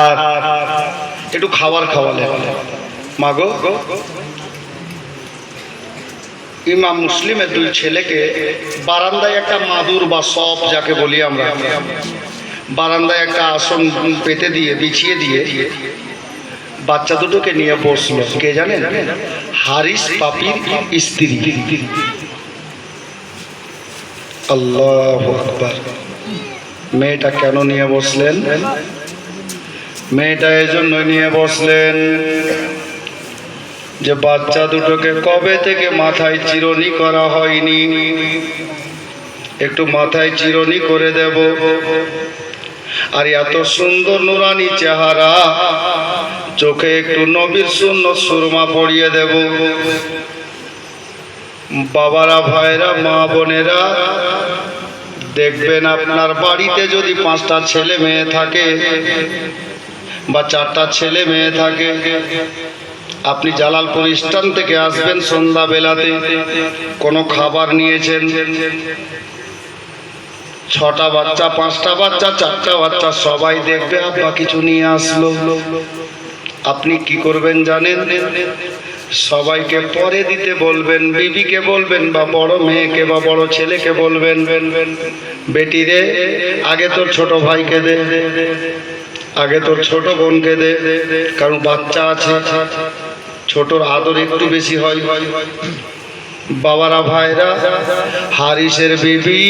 আর একটু খাবার খাওয়ালে। মাগো, ইমাম মুসলিমের দুই ছেলেকে বারান্দায় একটা মাদুর বা সপ যাকে বলি আমরা, বারান্দায় একটা আসন পেতে দিয়ে বিছিয়ে দিয়ে বাচ্চা দুটোকে নিয়ে বসলো। কে জানেন? হারিস পাপির স্ত্রী। আল্লাহু আকবার। মেয়েটা কেন নিয়ে বসলেন? মেয়েটা এই জন্য নিয়ে বসলেন যে বাচ্চা দুটোকে কবে থেকে মাথায় চিরুনি করা হয়নি, একটু মাথায় চিরুনি করে দেব। আর এত সুন্দর নুরানি চেহারা, চোখে একটু নবীর সুন্নত সুরমা পরিয়ে দেব। বাবারা, ভাইরা, মা বোনেরা, দেখবেন আপনার বাড়িতে যদি 5টা ছেলে মেয়ে থাকে বা 4টা ছেলে মেয়ে থাকে, আপনি জালালপুর স্ট্যান্ড থেকে আসবেন সন্ধ্যা বেলাতে, কোনো খাবার নিয়েছেন, 6টা বাচ্চা, 5টা বাচ্চা, 4টা বাচ্চা, সবাই দেখবে আব্বা কিছু নিয়ে আসলো। আপনি কি করবেন জানেন? সবাইকে পরে দিতে বলবেন, বিবিকে বলবেন বা বড় মেয়েকে বা বড় ছেলেকে বলবেন, বেটি রে আগে তোর ছোট ভাইকে দে, আগে তোর ছোট বোনকে দে, কারণ বাচ্চা আছে, ছোটর আদর একটু বেশি হয়। বাবারা, ভাইরা, হারিসের বিবি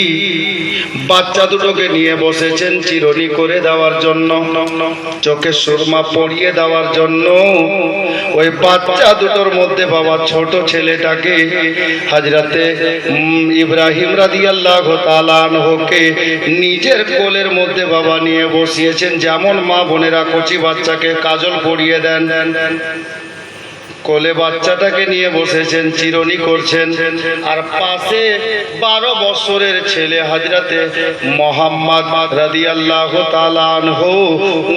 বাচ্চা দুটোকে নিয়ে বসেছেন চিরুনি করে দেওয়ার জন্য, চোখে সুরমা পরিয়ে দেওয়ার জন্য। ওই বাচ্চা দুটোর মধ্যে বাবা ছোট ছেলেটাকে হযরতে ইব্রাহিম রাদিয়াল্লাহু তাআলা আনহুকে নিজের কোলের মধ্যে বাবা নিয়ে বসিয়েছেন। যেমন মা বোনেরা কচি বাচ্চাকে কাজল পরিয়ে দেন, কোলে বাচ্চাটাকে নিয়ে বসেছেন, চিরুনি করছেন। আর পাশে 12 বছরের ছেলে হযরতে মুহাম্মদ রাদিয়াল্লাহু তাআলা আনহু,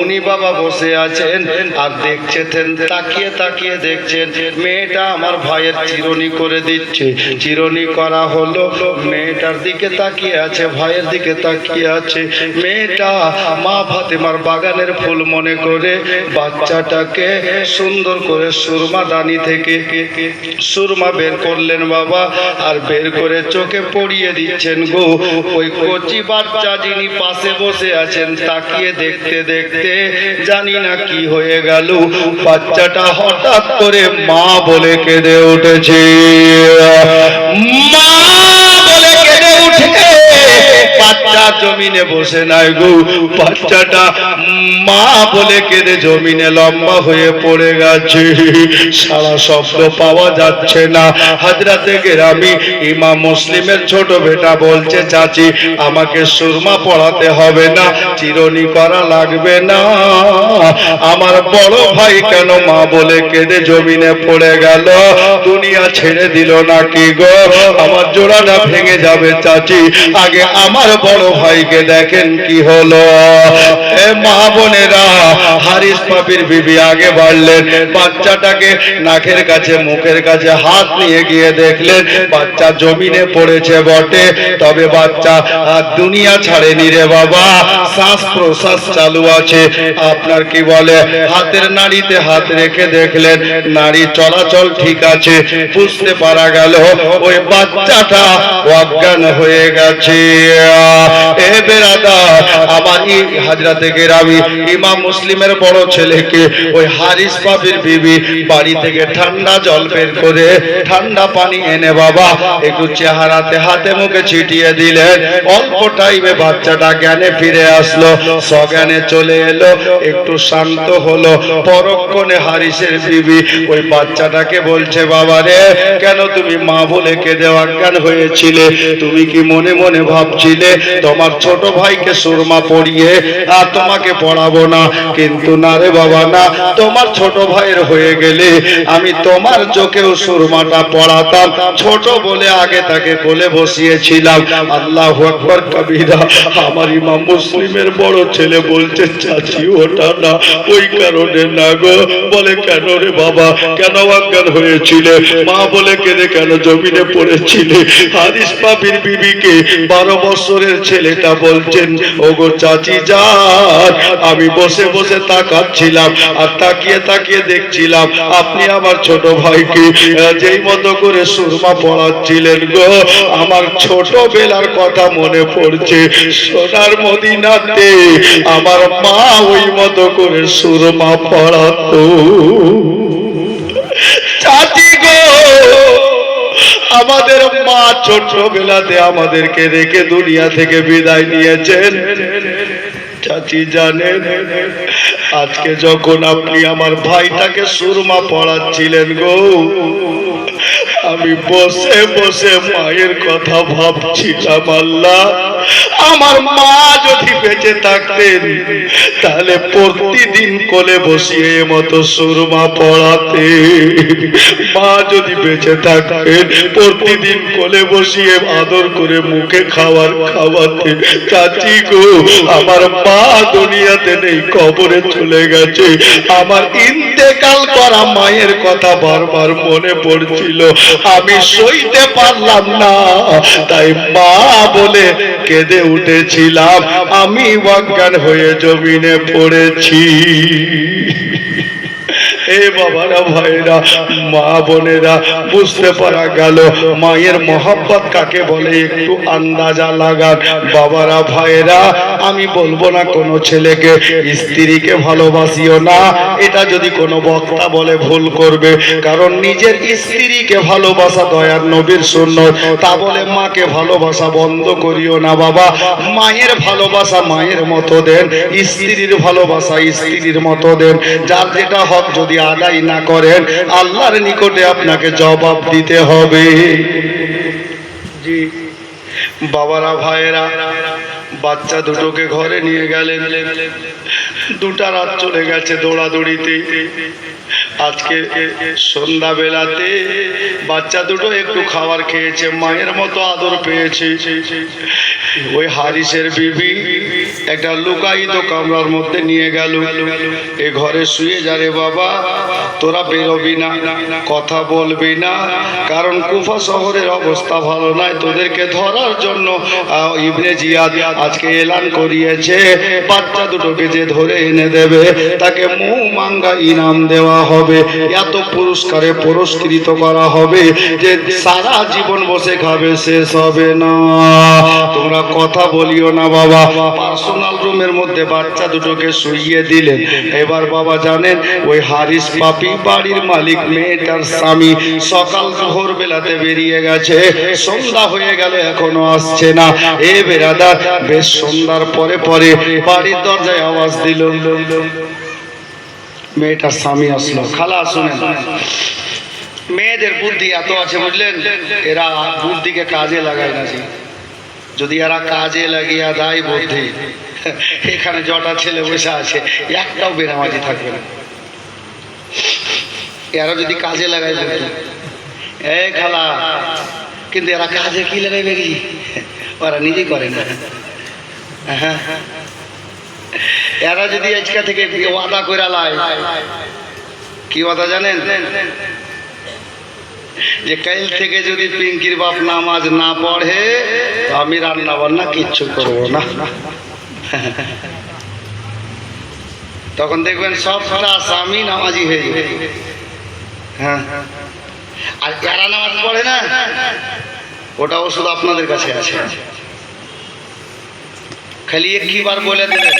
উনি বাবা বসে আছেন আর দেখছেন, তাকিয়ে তাকিয়ে দেখছেন মেয়েটা আমার ভাইয়ের চিরুনি করে দিচ্ছে। চিরুনি করা হলো, মেয়েটার দিকে তাকিয়ে আছে, ভাইয়ের দিকে তাকিয়ে আছে। মেয়েটা মা ফাতেমার বাগানের ফুল মনে করে বাচ্চাটাকে সুন্দর করে সুরমা দানি থেকে সুরমা বের করলেন বাবা, আর বের করে চোখে পরিয়ে দিচ্ছেন গো। ওই কচি বাচ্চা যিনি পাশে বসে আছেন, তাকিয়ে দেখতে দেখতে জানি না কি হয়ে গেল, বাচ্চাটা হঠাৎ করে মা বলে কেঁদে উঠেছে। মা বলে কেঁদে উঠে বাচ্চা জমিনে বসে নাই গো, বাচ্চাটা মা বলে কেঁদে জমিনে লম্বা হয়ে পড়ে গেছে। সারা শব্দ পাওয়া যাচ্ছে না। হযরতে গেরামি ইমাম মুসলিমের ছোট বেটা বলছে, চাচি আমাকে সুরমা পড়াতে হবে না, চিরুনি করা লাগবে না। আমার বড় ভাই কেন মা বলে কেঁদে জমিনে পড়ে গেল, দুনিয়া ছেড়ে দিল নাকি গো? আমার জোড়াটা ভেঙে যাবে চাচি, আগে আমার বড় ভাইকে দেখেন কি হলো। এ মা বোনেরা, হারিস পাপির বিবি আগে বাড়লেন, বাচ্চাটাকে নাকের কাছে মুখের কাছে হাত নিয়ে গিয়ে দেখলেন বাচ্চা জমিনে পড়েছে বটে, তবে বাচ্চা দুনিয়া ছাড়েনি রে বাবা, শ্বাস প্রশ্বাস চালু আছে। আপনার কি বলে, হাতের নাড়িতে হাত রেখে দেখলেন নাড়ি চলাচল ঠিক আছে। বুঝতে পারা গেল ওই বাচ্চাটা অজ্ঞান হয়ে গেছে। এ বেরাদার আমার, হযরতে গেরামি ইমাম মুসলিমের বড় ছেলেকে ওই হারিস পাপির বিবি বাড়ি থেকে ঠান্ডা জল বের করে ঠান্ডা পানি এনে বাবা একটু চেহারাতে হাতে মুখে ছিটিয়ে দিলেন। অল্প টাইমে বাচ্চাটা জ্ঞানে ফিরে আসলো, সজ্ঞানে চলে এলো, একটু শান্ত হলো। পরক্ষণে হারিসের বিবি ওই বাচ্চাটাকে বলছে, বাবা রে, কেন তুমি মা বলে কেঁদে অজ্ঞান হয়েছিলে? তুমি কি মনে মনে ভাবছিলে তোমার ছোট ভাইকে সুরমা পড়িয়ে আর তোমাকে পড়াবো না? কিন্তু না রে বাবা, না, তোমার ছোট ভাইয়ের হয়ে গেলে আমি তোমার চোখেও সুরমাটা পড়াতাম। ছোট বলে আগে তাকে কোলে বসিয়েছিলাম। আল্লাহু আকবার কবীরা। আমার ইমাম মুসলিমের বড় ছেলে বলছে, চাচি ওটা না, ওই কারণে না গো। বলে কেন রে বাবা, কেন অজ্ঞান হয়েছিলে? মা বলে কেঁদে কেন জমিনে পড়েছিলে? হারিস পাপির বিবিকে 12 বছরের ছেলেটা বলছেন, ওগো চাচি যান, আমি বসে বসে তাকাচ্ছিলাম আর তাকিয়ে তাকিয়ে দেখছিলাম আপনি আমার ছোট ভাইকে যেই মতো করে সুরমা পড়াচ্ছিলেন গো, আমার ছোটবেলার কথা মনে পড়ছে। সোনার মদিনাতে আমার মা ওই মতো করে সুরমা পড়াতো। চাচি গো, আমাদের মা ছোটবেলাতে আমাদেরকে রেখে দুনিয়া থেকে বিদায় নিয়েছেন। চাচি জানেন, আজকে যখন আপনি আমার ভাইটাকে সুরমা পড়াচ্ছিলেন গো, আমি বসে বসে মায়ের কথা ভাবছিলাম, আল্লাহ আমার মা যদি বেঁচে থাকতেন তাহলে প্রতিদিন কোলে বসিয়ে মতো সুরমা পড়াতে। মা যদি বেঁচে থাকতেন প্রতিদিন কোলে বসিয়ে আদর করে মুখে খাবার খাওয়াতে। চাচি গো, আমার মা দুনিয়াতে নেই, কবরে চলে গেছে। আমার ইন্তেকাল করা মায়ের কথা বারবার মনে পড়ছিল, আমি সইতে পারলাম না, তাই মা বলে কেঁদে উঠেছিলাম। আমি অজ্ঞান হয়ে জমিনে পড়েছি। এ বাবারা, ভাইরা, মা বোনেরা, বুঝতে পারা গেল মায়ের মহব্বত কাকে বলে, একটু আন্দাজা লাগান। বাবারা, ভাইরা, আমি বলবো না কোনো ছেলেকে স্ত্রীকে ভালোবাসিও না, এটা যদি কোনো বক্তা বলে ভুল করবে, কারণ নিজের স্ত্রীকে ভালোবাসা দয়ার নবীর সুন্নত। তা বলে মাকে ভালোবাসা বন্ধ করিও না বাবা। মায়ের ভালোবাসা মায়ের মতো দেন, স্ত্রীর ভালোবাসা স্ত্রীর মতো দেন। যার যেটা হক যদি আদায় না করেন, আল্লাহর নিকটে আপনাকে জবাব দিতে হবে। জি বাবারা, ভাইয়েরা, বাচ্চা দুটোকে ঘরে নিয়ে গেলেন। দুটা রাত চলে গেছে দৌড়াদৌড়িতে। আজকে সন্ধ্যা বেলাতে বাচ্চা দুটো একটু খাবার খেয়েছে, মায়ের মতো আদর পেয়েছে। ওই হারিসের বিবি একটা লুকায়িত কামরার মধ্যে নিয়ে গেল। এ ঘরে শুয়ে যা রে বাবা, তোরা বেরোবি না, কথা বলবি না, কারণ কুফা শহরের অবস্থা ভালো নয়। তোদেরকে ধরার জন্য ইবনে জিয়াদ আজকে এলান করিয়েছে, বাচ্চা দুটোকে যে ধরে এনে দেবে তাকে মুখ মাঙ্গা ইনাম দেওয়া হবে, এত পুরস্কারে পুরস্কৃত করা হবে যে সারা জীবন বসে খাবে, শেষ হবে না। তোমরা কথা বলিও না বাবা। পার্সোনাল রুমের মধ্যে বাচ্চা দুটোকে শুইয়ে দিলেন। এবার বাবা জানেন, ওই হারিস পাপি বাড়ির মালিক, মেয়েটার স্বামী, সকাল ভোর বেলাতে বেরিয়ে গেছে, সন্ধ্যা হয়ে গেল এখনো আসছে না। এ বেরাদার, বেশ সন্ধ্যার পরে পরে বাড়ির দরজায় আওয়াজ দিল। মেয়েটার স্বামী আসলো। খালা শুনেন, মেয়েদের বুদ্ধি এত আছে বুঝলেন, এরা বুদ্ধিকে কাজে লাগায় না। যদি এরা কাজে লাগিয়ে দেয় বুদ্ধি, এখানে জটা ছেলে বসে আছে, একটাও বেনামাজি থাকবে না। এরা যদি কাজে লাগায় বুদ্ধি, এই খালা, কিন্তু এরা কাজে কি লাগাইবে কি, ওরা নিজেই করে না। হ্যাঁ, এরা যদি আজকে থেকে ওয়াদা করে লাই, কি ওয়াদা জানেন, যে কাল থেকে যদি পিঙ্কির বাপ নামাজ না পড়ে আমি রান্না বান্না কিচ্ছু করবো না। তখন দেখবেন সবটা স্বামী নামাজি হয়ে যাবে। হ্যাঁ, আর এরা নামাজ পড়ে না, ওটা ওষুধ আপনাদের কাছে আছে, খালি একবার বলে দেবে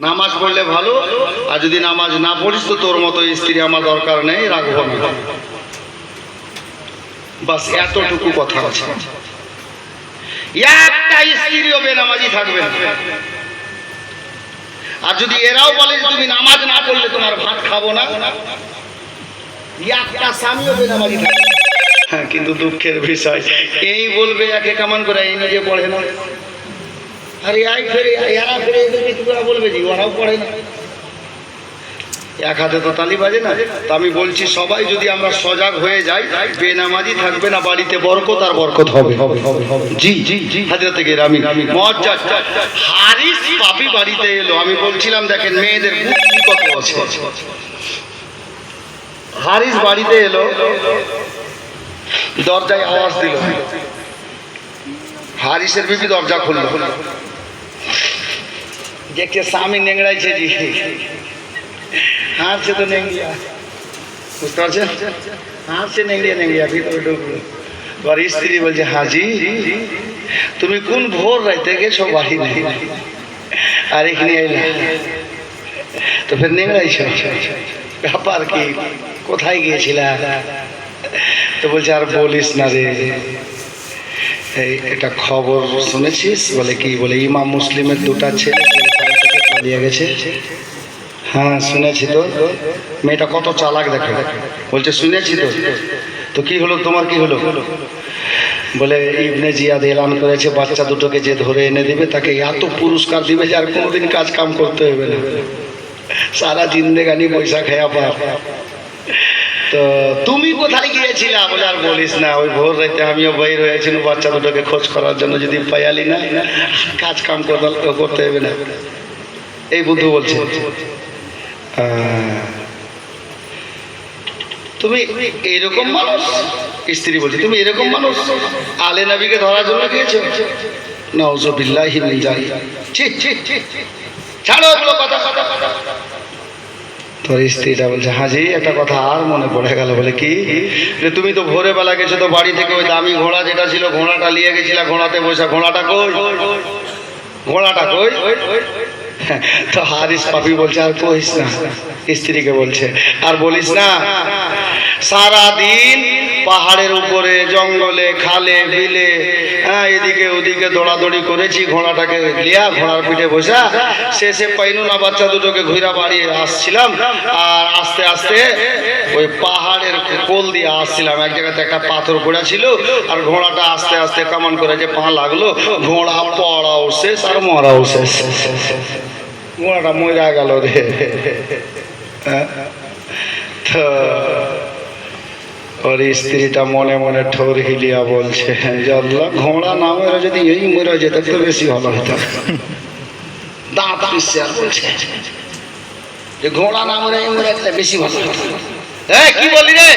নামাজ পড়লে ভালো, আর যদি নামাজ না পড়িস তো তোর মতো স্ত্রী আমার দরকার নেই, রাখবো না। বাস এতটুকু কথা আছে। একটা স্ত্রীও বেনামাজি থাকবে না। আর যদি এরাও বলে তুমি নামাজ না পড়লে তোমার ভাত খাবো না, একটা স্বামীও বেনামাজি থাকবে। হ্যাঁ, কিন্তু দুঃখের বিষয় এই বলবে একে কেমন করে, এই নিজে পড়ে না। আরে আই ফেরে এরা ফেরে বলবে যে ওরাও পড়ে না। এক হাতে তো তালি বাজে না। তা আমি বলছি, সবাই যদি আমরা সজাগ হয়ে যাই, বেনামাজি থাকবে না বাড়িতে, বরকত আর বরকত হবে। জি জি জি, হাজরা থেকে আমি মজ্জাদ হারিস পাপি বাড়িতে এলো। আমি বলছিলাম দেখেন মেয়েদের বুদ্ধি কত আছে। হারিস বাড়িতে এলো, দরজায় আওয়াজ দিল, হারিসের বিবি দরজা খুলল। দেখছে স্বামী নেংড়াইছে জি, হাঁটছে তো নেংড়িয়া, বুঝতে পারছেন, হাঁটছে নেংড়িয়া নেংড়িয়া ভিতরে ঢুকলো। আর স্ত্রী বলছে হাজি তুমি কোন ভোর রাইতে গেছো বাড়ি নেই আর এখানে এলে, তো ফের নেংড়াইছো, ব্যাপার কি, কোথায় গিয়েছিলা? তো বলছে আর বলিস না রে, এই একটা খবর শুনেছিস? বলে কি? বলে ইমাম মুসলিমের দুটা ছেলে পালিয়ে গেছে। হ্যাঁ শুনেছি তো। মেয়েটা কত চালাক দেখো, বলছে শুনেছি তো। তো কি হলো, তোমার কি হলো? বলে ইবনে জিয়াদ এলান করেছে বাচ্চা দুটোকে যে ধরে এনে দিবে তাকে এত পুরস্কার দিবে যে আর কোনোদিন কাজ কাম করতে হবে না, সারা জিন্দেগানি পয়সা খেয়া পার। তো তুমি কোথায় গিয়েছিলা? বলে আর বলিস না, ওই ভোর রাতে আমিও বাইর হয়েছিলাম বাচ্চা দুটোকে খোঁজ করার জন্য, যদি পাইয়ালি না কাজ কাম করতে হবে না। এই বুদ্ধু বলছে তুমি এইরকম মানুষ? স্ত্রী বলছে তুমি এরকম মানুষ আলে নবীকে ধরার জন্য গিয়েছো? নাউযুবিল্লাহি মিন যালিক, ছাড়ো ওগুলো কথা। তোর স্ত্রীটা বলছে হাজি একটা কথা আর মনে পড়ে গেল। বলে কি? তুমি তো ভোরে বেলা গেছো তো বাড়ি থেকে ওই দামি ঘোড়া যেটা ছিল ঘোড়াটা নিয়ে গেছিলা, ঘোড়াতে বসে, ঘোড়াটা কই? ঘোড়াটা কই? তো হারিস পাপি বলছে আর কইস না, স্ত্রীকে বলছে আর বলিস না, সারাদিন পাহাড়ের উপরে জঙ্গলে খালে বিলে এদিকে ওদিকে দৌড়াদৌড়ি করেছি ঘোড়াটাকে লিয়া, ঘোড়ার পিঠে বসা, শেষে পাইনু না বাচ্চা দুটোকে ঘুরা বাড়ি আসছিলাম, আর আস্তে আস্তে ওই পাহাড়ের কোল দিয়ে আসছিলাম, এক জায়গাতে একটা পাথর পড়া ছিল, আর ঘোড়াটা আস্তে আস্তে কেমন করে যে পা লাগলো, ঘোড়া পড়াও শেষ আর মরাও শেষ, ঘোড়াটা মরা গেল রে। তো ওর স্ত্রীটা মনে মনে ঠোর হিলিয়া বলছে আল্লাহ ঘোড়া না মেরে যদি এই মরে যেত তো বেশি ভালো হতো। দাঁত পিসছে আর বলছে যে ঘোড়া না মেরে এই মরে বেশি ভালো হতো। কি বললি রে?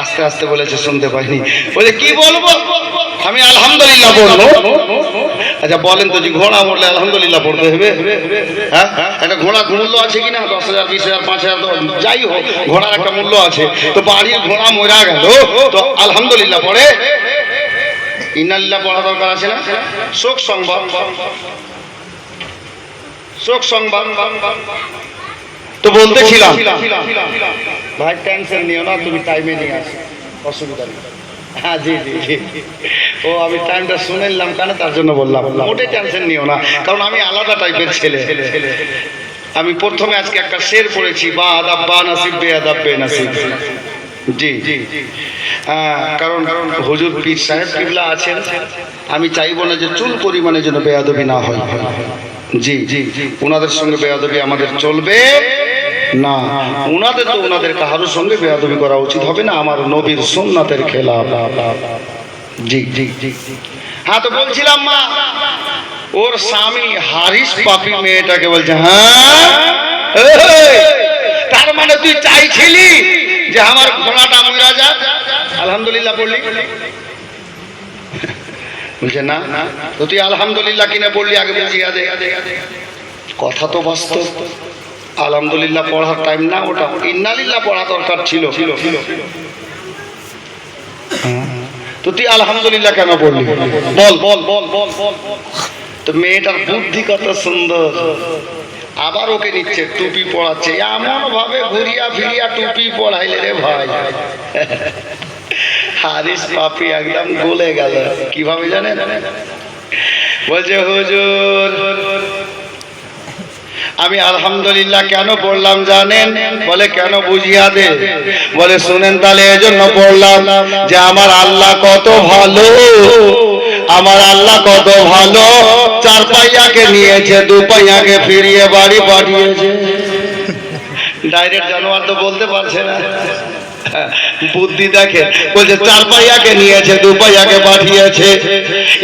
আস্তে আস্তে বলেছে, শুনতে পাইনি। বলে কি বলবো আমি? আলহামদুলিল্লাহ বলবো। আচ্ছা বলেন তো, যে ঘোড়া মরলে আলহামদুলিল্লাহ পড়তে হবে? হ্যাঁ, একটা ঘোড়ার মূল্য আছে কিনা? 10,000 20,000 5,000 যাই হোক, ঘোড়ার একটা মূল্য আছে। তো বাড়ির ঘোড়া মরা গেল তো আলহামদুলিল্লাহ পড়ে? ইন্নালিল্লাহ পড়া দরকার আছে না? শোক সংবাদ, শোক সংবাদ। তো বলতেছিলাম ভাই টেনশন নিও না, তুমি টাইমে নিয়ে আসো, অসুবিধা নেই। হ্যাঁ জি জি জি, ও আমি টাইমটা শুনে নিলাম কেন তার জন্য বললাম, মোটে টেনশন নিও না, কারণ আমি আলাদা টাইপের ছেলে। আমি প্রথমে আজকে একটা শের পড়েছি, বা আদাব বা নাসিব বে আদাব বে নাসিব। জি জি, কারণ হুজুর পীর সাহেব কিবলা আছেন, আমি চাইবো না যে চুল পরিমাণে যেন বেয়াদবি না হয়। জি জি, ওনাদের সঙ্গে বেয়াদবি আমাদের চলবে না, ওনাদের তো ওনাদের কাহারোর সঙ্গে বেয়াদবি করা উচিত হবে না, আমার নবীর সুন্নাতের খেলাফ। জি জি জি, হ্যাঁ তো বলছিলাম মা, ওর স্বামী হারিস পাপি মেয়েটাকে বলছে হ্যাঁ তার মানে তুই চাইছিলি যে আমার ঘোড়াটা মরা যাক, আলহামদুলিল্লাহ বললি? বলছে না, তো তুই আলহামদুলিল্লাহ কিনে বললি আগে বুঝিয়া দে। কথা তো বাস্তব, আলহামদুলিল্লাহ পড়ার টাইম না ওটা, ইন্নালিল্লাহ পড়া দরকার ছিল। তো তুই আলহামদুলিল্লাহ কেন বললি? বল বল বল বল বল। তো মেয়েটার বুদ্ধি কত সুন্দর, আবার ওকে নিচ্ছে টুপি পড়াচ্ছে, এমন ভাবে ঘুরিয়া ফিরিয়া টুপি পড়াইলে রে ভাই, হারিস পাপি একদম গলে গেল। কিভাবে জানেন? বলছে হুজুর আমি আলহামদুলিল্লাহ কেন পড়লাম জানেন? বলে কেন বুঝিয়া দে। বলে শুনেন তাহলে এজন্য পড়লাম যে আমার আল্লাহ কত ভালো, আমার আল্লাহ কত ভালো, 4 পাইয়াকে নিয়েছে 2 পাইয়াকে ফিরিয়ে বাড়ি পাঠিয়েছে। ডাইরেক্ট জানোয়ার তো বলতে পারছে না, বুদ্ধি দেখে, বলছে 4 পাইয়াকে নিয়েছে 2 পাইয়াকে পাঠিয়েছে,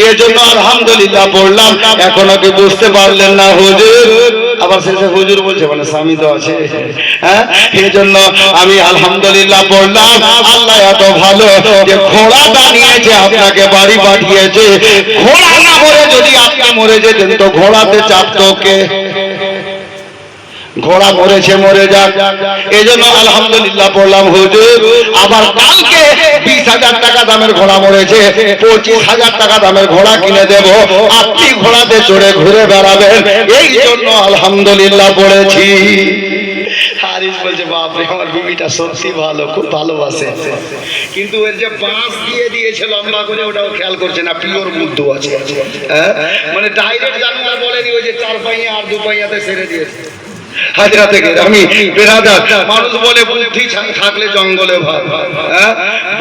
এজন্য আলহামদুলিল্লাহ পড়লাম। এখনো কি বুঝতে পারলেন না হুজুর? আবার শেষে হুজুর বলছে, মানে স্বামী তো আছে, হ্যাঁ এজন্য আমি আলহামদুলিল্লাহ পড়লাম। আল্লাহ এত ভালো যে ঘোড়াটা নিয়েছে আপনাকে বাড়ি পাঠিয়েছে। ঘোড়া না মরে যদি আপনি মরে যেতেন তো ঘোড়াতে চাপতো কে? ঘোড়া মরেছে মরে যাক, এই জন্য আলহামদুলিল্লাহ বললাম হুজুর আবার কালকে 20,000 টাকা দামের ঘোড়া মরেছে, 25,000 টাকা দামের ঘোড়া কিনে দেব, আপনি ঘোড়াতে চড়ে ঘুরে বেড়াবেন, এই জন্য আলহামদুলিল্লাহ বলেছি। হারিস বলছে বাপরে আমার বিবিটা সত্যি ভালো, খুব ভালোবাসে, কিন্তু ওর যে বাঁশ দিয়ে দিয়েছে লম্বা করে ওটাও খেয়াল করছে না, পিওর বুদ্ধু আছে, মানে ডাইরেক্ট জানুয়ার বলেনি, ওই যে 4 পাইয়া আর 2 পাইয়াতে ছেড়ে দিয়েছে। হাজরা থেকে আমি বেরাদার মানুষ বলে বুদ্ধি থাকলে জঙ্গলে ভাব,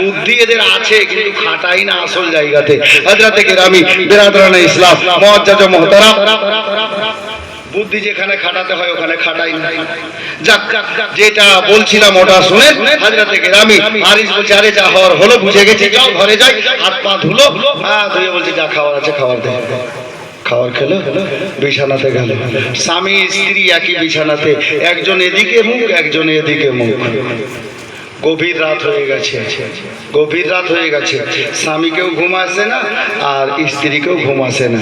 বুদ্ধি এদের আছে কিন্তু খাটাই না আসল জায়গাতে। হাজরা থেকে আমি বেরাদারানা ইসলাম মুআজ্জাজ মুহতারাম, বুদ্ধি যেখানে খাটাতে হয় ওখানে খাটাই না। যাক যেটা বলছিলাম ওটা শুনেন। হাজরা থেকে আমি হারিস বলছে আরে যা হওয়ার হলো বুঝে গেছি, যাও ঘরে যাই, হাত পা ধুলো, ধুয়ে বলছে যা খাওয়ার আছে খাবার দে, খাবার খেলো, বিছানাতে গেল। স্বামী স্ত্রী একই বিছানাতে, একজন এদিকে মুখ একজন এদিকে মুখ। গভীর রাত হয়ে গেছে, গভীর রাত হয়ে গেছে, স্বামীকেও ঘুম আসে না আর স্ত্রীকেও ঘুম আসে না।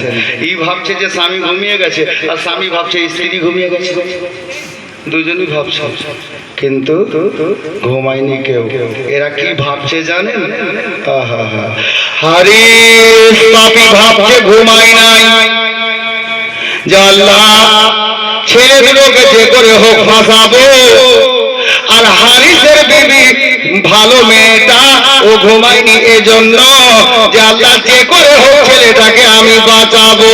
এই ভাবছে যে স্বামী ঘুমিয়ে গেছে আর স্বামী ভাবছে স্ত্রী ঘুমিয়ে গেছে, দুজনই ভাবছে কিন্তু ঘুমায়নি কেউ। এরা কি ভাবছে জানেন? হারিস পাপী ভাবছে ঘুমায় নাই, যে আল্লাহ ছেলেগুলোকে যে করে হোক ফাঁসাবো, আর হারিসের বিবি ভালো মেয়েটা ও ঘুমায়নি এজন্য যে আল্লাহ যে করে হোক ছেলেটাকে আমি বাঁচাবো।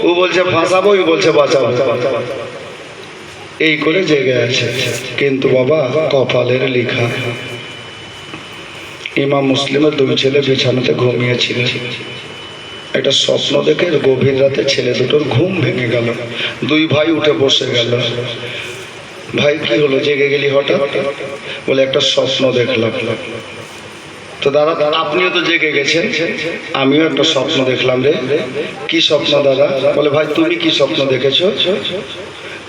ও বলছে ফাঁসাবো, ও বলছে বাঁচাবো, এই করে জেগে আছে। কিন্তু বাবা কপালের লেখা, ইমাম মুসলিমের 2 ছেলে বিছানাতে ঘুমিয়েছিল। একটা স্বপ্ন দেখে গভীর রাতে ছেলে দুটোর ঘুম ভেঙে গেল, 2 ভাই উঠে বসে গেল। ভাই কি হলো, জেগে গেলি হঠাৎ? বলে একটা স্বপ্ন দেখলাম। তো দাদা আপনিও তো জেগে গেছেন, আমিও একটা স্বপ্ন দেখলাম রে। কি স্বপ্ন দাদা? বলে ভাই তুমি কি স্বপ্ন দেখেছো?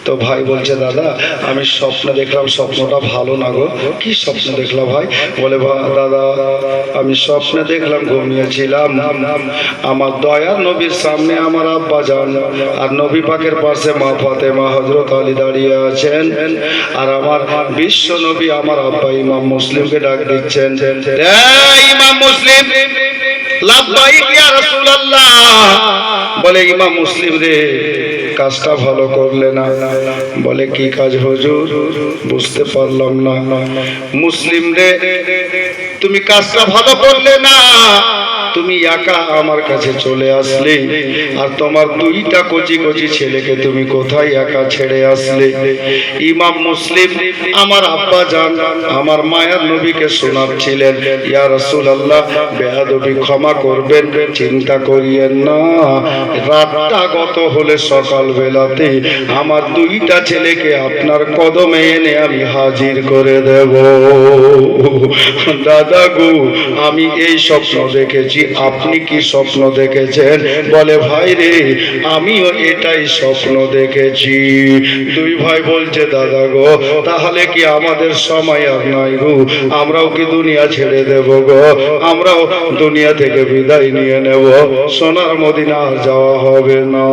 তো ভাই বলছে দাদা আমি স্বপ্ন দেখলাম, স্বপ্নটা ভালো না গো। কি স্বপ্ন দেখলাম ভাই? বলে দাদা আমি স্বপ্নে দেখলাম ঘুমিয়েছিলাম, আমার দয়ার নবীর সামনে আমার আব্বা জান আর নবী পাকের পাশে মা ফাতেমা হযরত আলী দাঁড়িয়ে আছেন, আর আমার বিশ্ব নবী আমার আব্বা ইমাম মুসলিমকে ডাক দিচ্ছেন, ইমাম মুসলিম লাব্বাইক ইয়া রাসূলুল্লাহ। বলে ইমাম মুসলিম রে কাজটা ভালো করলে না। বলে কি কাজ হুজুর? বুঝতে পারলাম না। মুসলিম রে তুমি কাজটা ভালো করলে না, তুমি একা আমার কাছে চলে আসলে, আর তোমার 2টা কচি কচি ছেলেকে তুমি কোথায় একা ছেড়ে আসলে? ইমাম মুসলিম আমার আব্বা জান আমার মায়ার নবীকে শোনাচ্ছিলেন, ইয়া রাসূলুল্লাহ বেয়াদবি ক্ষমা করবেন, চিন্তা করিয়েন না, রাতটা গত হলে সকাল বেলাতে আমার 2টা ছেলেকে আপনার কদমে এনে আমি হাজির করে দেব। দাদা গো আমি এই স্বপ্ন দেখেছি, আপনি কি স্বপ্ন দেখেছেন? বলে ভাই রে আমিও এটাই স্বপ্ন দেখেছি। 2 ভাই বলছে দাদা গো তাহলে কি আমাদের সময় আর নাই গো, আমরাও কি দুনিয়া ছেড়ে দেব গো, আমরাও দুনিয়া থেকে বিদায় নিয়ে নেব, সোনার মদিনা যাওয়া হবে না।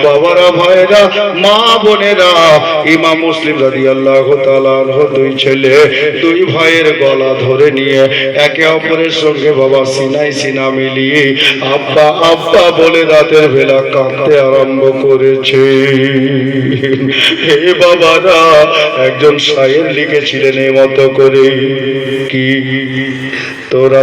বাবারা ভাইরা মা বোনেরা, ইমাম মুসলিম রাদিয়াল্লাহু তাআলা আনহু 2 ছেলে 2 ভাইয়ের গলা ধরে নিয়ে একে অপরের সঙ্গে বাবা সিনাই সিনা মিলিয়ে আব্বা আব্বা বলে রাতের বেলা কাঁদতে আরম্ভ করেছে। হে বাবারা একজন শায়ের লিখেছিলেন এই মতো করে, কি তোরা